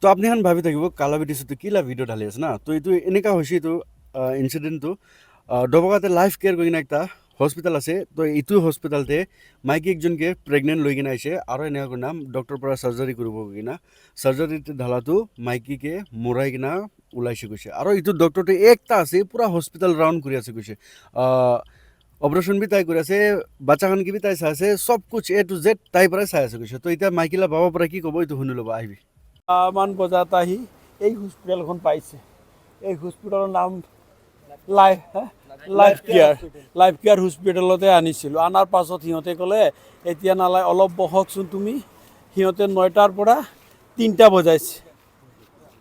তো আপনি এখন ভাবি থাকিব কালাবিটিছটো কিলা ভিডিঅ' ঢালি আছে না তো এইটো এনেকুৱা হৈছে এইটো ইনচিডেণ্টটো ডবকাতে লাইফ কেয়াৰ কৰি কিনে একটা হস্পিটেল আছে তো এইটো হস্পিটেলতে মাইকী একজনকে প্ৰেগনেণ্ট লৈ কিনে আহিছে আৰু এনেকুৱা কৰি নাম ডক্টৰৰ পৰা চাৰ্জাৰী কৰিব কিনা চাৰ্জাৰীতে ঢালাটো মাইকীকে মৰাই কিনা ওলাইছে কৈছে আৰু এইটো ডক্টৰটো একটা আছে পুৰা হস্পিটেল ৰাউণ্ড কৰি আছে কৈছে অপাৰেশ্যন বি তাই কৰি আছে বাচ্চাখানকে বি তাই চাই আছে চব কুছ এ টু জেড তাই পৰাই চাই আছে কৈছে তো এতিয়া মাইকীলা বাবা পৰা কি ক'ব এইটো শুনি ল'ব আহিবি মান বজাত আহি এই হস্পিটেলখন পাইছে। এই হস্পিটেলৰ নাম লাইফ কেয়াৰ হস্পিটেলতে আনিছিলোঁ। আনাৰ পাছত সিহঁতে ক'লে এতিয়া নালাগে অলপ বহকচোন তুমি। সিহঁতে 9টাৰ পৰা 3টা বজাইছে।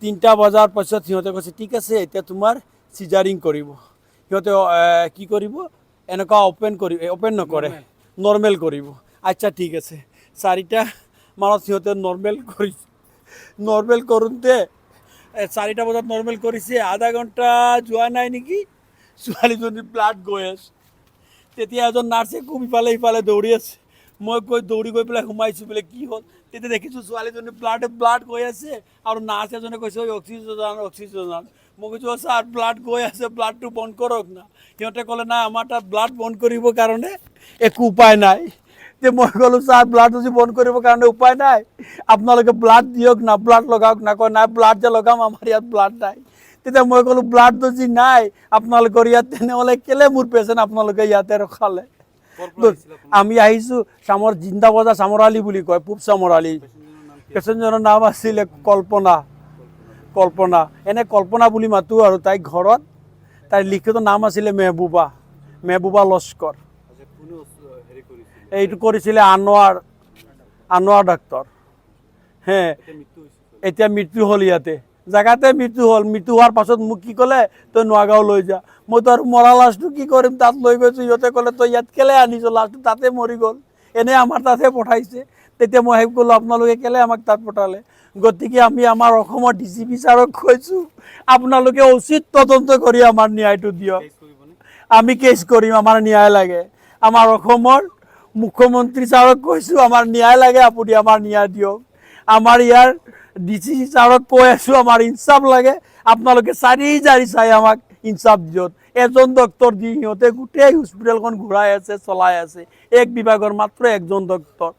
3টা বজাৰ পাছত সিহঁতে কৈছে ঠিক আছে এতিয়া তোমাৰ চিজাৰিং কৰিব। সিহঁতে কি কৰিব এনেকুৱা অ'পেন নকৰে নৰ্মেল কৰিব। আচ্ছা ঠিক আছে 4টা মানত সিহঁতে নৰ্মেল কৰিছে। নৰ্মেল কৰোঁতে 4টা বজাত নৰ্মেল কৰিছে আধা ঘণ্টা যোৱা নাই নেকি ছোৱালীজনী ব্লাড গৈ আছে। তেতিয়া এজন নাৰ্ছে খুব ইফালে সিফালে দৌৰি আছে। মই দৌৰি গৈ পেলাই সোমাইছোঁ বোলে কি হ'ল তেতিয়া দেখিছোঁ ছোৱালীজনী ব্লাড গৈ আছে আৰু নাৰ্ছ এজনে কৈছে অক্সিজেন মই কৈছোঁ ছাৰ ব্লাড গৈ আছে ব্লাডটো বন্ধ কৰক না। সিহঁতে ক'লে নাই আমাৰ তাত ব্লাড বন্ধ কৰিবৰ কাৰণে একো উপায় নাই। যে মই ক'লোঁ ছাৰ ব্লাড যদি বন্ধ কৰিবৰ কাৰণে উপায় নাই আপোনালোকে ব্লাড দিয়ক না ব্লাড লগাওক না কয় নাই ব্লাড যে লগাম আমাৰ ইয়াত ব্লাড নাই। তেতিয়া মই ক'লোঁ ব্লাড যদি নাই আপোনালোকৰ ইয়াত তেনেহ'লে কেলে মোৰ পেচেণ্ট আপোনালোকে ইয়াতে ৰখালে। আমি আহিছোঁ জিন্দা বজাৰ চামৰালি বুলি কয় পূব চামৰালি। পেচেণ্টজনৰ নাম আছিলে কল্পনা এনে কল্পনা বুলি মাতোঁ আৰু তাইৰ ঘৰত তাইৰ লিখিত নাম আছিলে মেহবুবা লস্কৰ। এইটো কৰিছিলে আনোৱাৰ ডাক্তৰ হে এতিয়া মৃত্যু হ'ল ইয়াতে জেগাতে মৃত্যু হ'ল। মৃত্যু হোৱাৰ পাছত মোক কি ক'লে তই নগাঁও লৈ যা। মইতো আৰু মৰা লাছটো কি কৰিম তাত লৈ গৈছোঁ। সিহঁতে ক'লে তই ইয়াত কেলে আনিছ লাছটো তাতে মৰি গ'ল এনেই আমাৰ তাতহে পঠাইছে। তেতিয়া মই সেই ক'লোঁ আপোনালোকে কেলে আমাক তাত পঠালে। গতিকে আমি আমাৰ অসমৰ DGP ছাৰক কৈছোঁ আপোনালোকে উচিত তদন্ত কৰি আমাৰ ন্যায়টো দিয়ক। আমি কেছ কৰিম আমাৰ ন্যায় লাগে। আমাৰ অসমৰ মুখ্যমন্ত্ৰী ছাৰক কৈছোঁ আমাৰ ন্যায় লাগে আপুনি আমাৰ ন্যায় দিয়ক। আমাৰ ইয়াৰ DCC ছাৰক কৈ আছোঁ আমাৰ ইনচাফ লাগে আপোনালোকে চাই আমাক ইনচাফ দিয়ক। এজন ডক্টৰ দি সিহঁতে গোটেই হস্পিটেলখন ঘূৰাই আছে চলাই আছে। এক বিভাগৰ মাত্ৰ একজন ডক্টৰ।